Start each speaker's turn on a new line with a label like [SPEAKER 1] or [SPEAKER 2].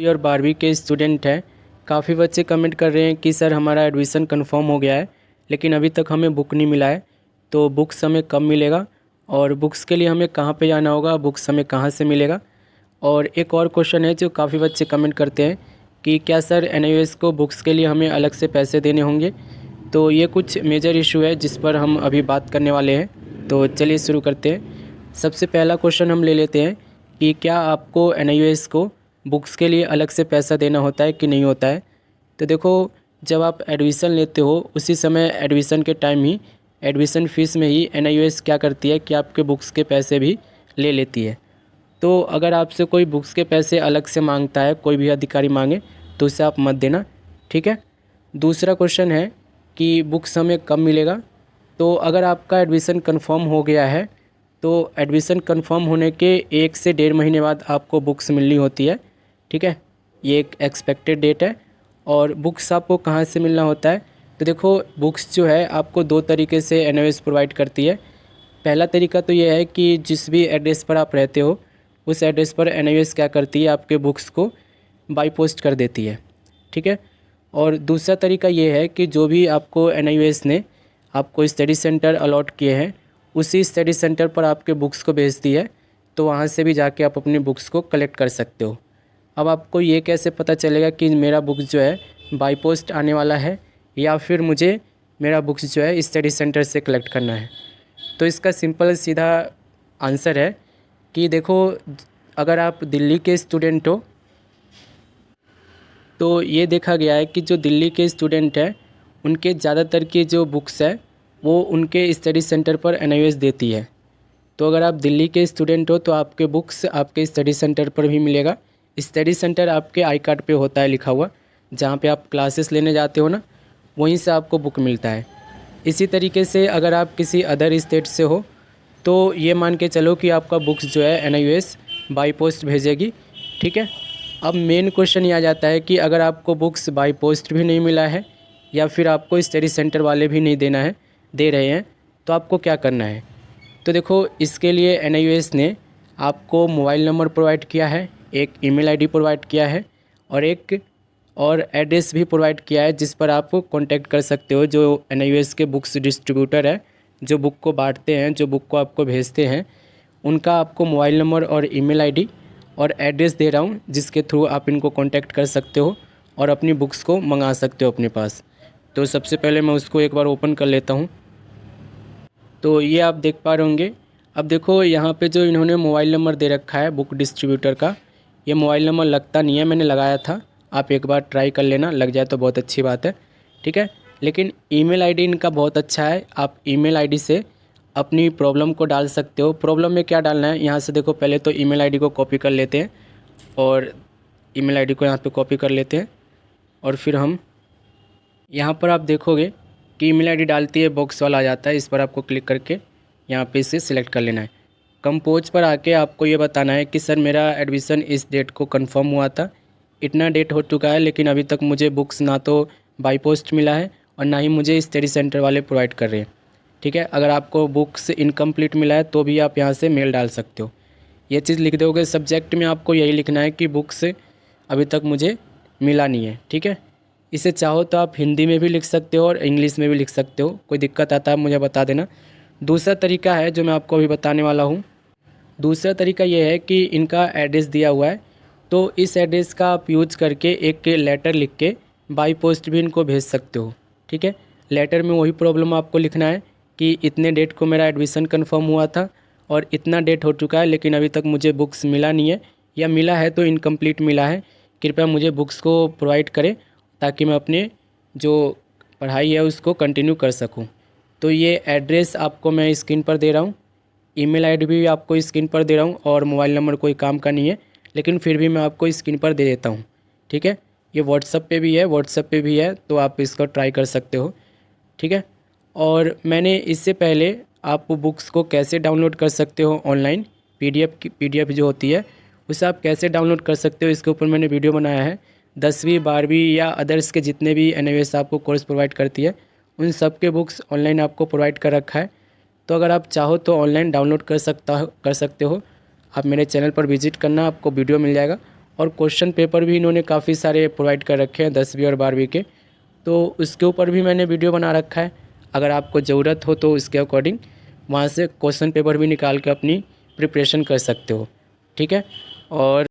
[SPEAKER 1] और 12वीं के स्टूडेंट हैं। काफ़ी बच्चे कमेंट कर रहे हैं कि सर हमारा एडमिशन कंफर्म हो गया है लेकिन अभी तक हमें बुक नहीं मिला है, तो बुक्स हमें कब मिलेगा और बुक्स के लिए हमें कहाँ पे जाना होगा, बुक्स हमें कहाँ से मिलेगा। और एक और क्वेश्चन है जो काफ़ी बच्चे कमेंट करते हैं कि क्या सर एनआईओएस को बुक्स के लिए हमें अलग से पैसे देने होंगे। तो ये कुछ मेजर इशू है जिस पर हम अभी बात करने वाले हैं। तो चलिए शुरू करते हैं। सबसे पहला क्वेश्चन हम ले लेते हैं कि क्या आपको एनआईओएस को बुक्स के लिए अलग से पैसा देना होता है कि नहीं होता है। तो देखो, जब आप एडमिशन लेते हो उसी समय एडमिशन के टाइम ही एडमिशन फ़ीस में ही एनआईओएस क्या करती है कि आपके बुक्स के पैसे भी ले लेती है। तो अगर आपसे कोई बुक्स के पैसे अलग से मांगता है, कोई भी अधिकारी मांगे, तो उसे आप मत देना, ठीक है। दूसरा क्वेश्चन है कि बुक्स हमें कब मिलेगा। तो अगर आपका एडमिशन कंफर्म हो गया है तो एडमिशन कंफर्म होने के 1 से 1.5 महीने बाद आपको बुक्स मिलनी होती है, ठीक है। ये एक एक्सपेक्टेड डेट है। और बुक्स आपको कहाँ से मिलना होता है, तो देखो बुक्स जो है आपको 2 तरीके से एनआईओएस प्रोवाइड करती है। पहला तरीका तो ये है कि जिस भी एड्रेस पर आप रहते हो उस एड्रेस पर एनआईओएस क्या करती है, आपके बुक्स को बाई पोस्ट कर देती है, ठीक है। और दूसरा तरीका ये है कि जो भी आपको एनआईओएस ने आपको स्टडी सेंटर अलॉट किए हैं उसी स्टडी सेंटर पर आपके बुक्स को भेजती है, तो वहाँ से भी जाके आप अपनी बुक्स को कलेक्ट कर सकते हो। अब आपको ये कैसे पता चलेगा कि मेरा बुक्स जो है बाई पोस्ट आने वाला है या फिर मुझे मेरा बुक्स जो है स्टडी सेंटर से कलेक्ट करना है। तो इसका सिंपल सीधा आंसर है कि देखो, अगर आप दिल्ली के स्टूडेंट हो तो ये देखा गया है कि जो दिल्ली के स्टूडेंट हैं उनके ज़्यादातर की जो बुक्स है वो उनके स्टडी सेंटर पर एनआईओएस देती है। तो अगर आप दिल्ली के स्टूडेंट हो तो आपके बुक्स आपके स्टडी सेंटर पर भी मिलेगा। स्टडी सेंटर आपके आई कार्ड पे होता है लिखा हुआ, जहाँ पे आप क्लासेस लेने जाते हो ना, वहीं से आपको बुक मिलता है। इसी तरीके से अगर आप किसी अदर स्टेट से हो तो ये मान के चलो कि आपका बुक्स जो है एनआईओएस बाई पोस्ट भेजेगी, ठीक है। अब मेन क्वेश्चन ये आ जाता है कि अगर आपको बुक्स बाई पोस्ट भी नहीं मिला है या फिर आपको स्टडी सेंटर वाले भी नहीं देना है, दे रहे हैं, तो आपको क्या करना है। तो देखो, इसके लिए एनआईओएस ने आपको मोबाइल नंबर प्रोवाइड किया है, एक ईमेल आईडी प्रोवाइड किया है और एक और एड्रेस भी प्रोवाइड किया है जिस पर आप कांटेक्ट कर सकते हो। जो एनआईओएस के बुक्स डिस्ट्रीब्यूटर है, जो बुक को बांटते हैं, जो बुक को आपको भेजते हैं, उनका आपको मोबाइल नंबर और ईमेल आईडी और एड्रेस दे रहा हूँ जिसके थ्रू आप इनको कांटेक्ट कर सकते हो और अपनी बुक्स को मंगा सकते हो अपने पास। तो सबसे पहले मैं उसको एक बार ओपन कर लेता हूँ। तो ये आप देख पा रहे होंगे। अब देखो यहाँ पे जो इन्होंने मोबाइल नंबर दे रखा है बुक डिस्ट्रीब्यूटर का, ये मोबाइल नंबर लगता नहीं है, मैंने लगाया था, आप एक बार ट्राई कर लेना, लग जाए तो बहुत अच्छी बात है, ठीक है। लेकिन ईमेल आईडी इनका बहुत अच्छा है, आप ईमेल आईडी से अपनी प्रॉब्लम को डाल सकते हो। प्रॉब्लम में क्या डालना है, यहाँ से देखो, पहले तो ईमेल आईडी को कॉपी कर लेते हैं और ईमेल आईडी को यहाँ पे कॉपी कर लेते हैं और फिर हम यहाँ पर आप देखोगे कि ईमेल आईडी डालती है, बॉक्स वाला आ जाता है, इस पर आपको क्लिक करके यहाँ पे इसे सिलेक्ट कर लेना है। कंपोज पर आके आपको ये बताना है कि सर मेरा एडमिशन इस डेट को कंफर्म हुआ था, इतना डेट हो चुका है, लेकिन अभी तक मुझे बुक्स ना तो बाई पोस्ट मिला है और ना ही मुझे स्टडी सेंटर वाले प्रोवाइड कर रहे हैं, ठीक है। अगर आपको बुक्स इनकम्प्लीट मिला है तो भी आप यहाँ से मेल डाल सकते हो। ये चीज़ लिख दोगे, सब्जेक्ट में आपको यही लिखना है कि बुक्स अभी तक मुझे मिला नहीं है, ठीक है। इसे चाहो तो आप हिंदी में भी लिख सकते हो और इंग्लिश में भी लिख सकते हो, कोई दिक्कत आता है मुझे बता देना। दूसरा तरीका है जो मैं आपको अभी बताने वाला हूँ। दूसरा तरीका ये है कि इनका एड्रेस दिया हुआ है, तो इस एड्रेस का आप यूज करके एक लेटर लिख के बाई पोस्ट भी इनको भेज सकते हो, ठीक है। लेटर में वही प्रॉब्लम आपको लिखना है कि इतने डेट को मेरा एडमिशन कंफर्म हुआ था और इतना डेट हो चुका है लेकिन अभी तक मुझे बुक्स मिला नहीं है, या मिला है तो इनकम्प्लीट मिला है, कृपया मुझे बुक्स को प्रोवाइड करें ताकि मैं अपने जो पढ़ाई है उसको कंटिन्यू कर सकूं। तो ये एड्रेस आपको मैं स्क्रीन पर दे रहा हूँ, ईमेल आईडी भी आपको स्क्रीन पर दे रहा हूँ और मोबाइल नंबर कोई काम का नहीं है, लेकिन फिर भी मैं आपको स्क्रीन पर दे देता हूँ, ठीक है। ये व्हाट्सएप पे भी है, तो आप इसको ट्राई कर सकते हो, ठीक है। और मैंने इससे पहले आप बुक्स को कैसे डाउनलोड कर सकते हो ऑनलाइन, पीडीएफ जो होती है उसे आप कैसे डाउनलोड कर सकते हो, इसके ऊपर मैंने वीडियो बनाया है। 10वीं 12वीं या अदर्स के जितने भी एनआईओएस आपको कोर्स प्रोवाइड करती है उन सब के बुक्स ऑनलाइन आपको प्रोवाइड कर रखा है। तो अगर आप चाहो तो ऑनलाइन डाउनलोड कर सकते हो। आप मेरे चैनल पर विजिट करना, आपको वीडियो मिल जाएगा और क्वेश्चन पेपर भी इन्होंने काफ़ी सारे प्रोवाइड कर रखे हैं 10वीं और 12वीं के, तो उसके ऊपर भी मैंने वीडियो बना रखा है। अगर आपको ज़रूरत हो तो उसके अकॉर्डिंग वहाँ से क्वेश्चन पेपर भी निकाल के अपनी प्रिपरेशन कर सकते हो, ठीक है। और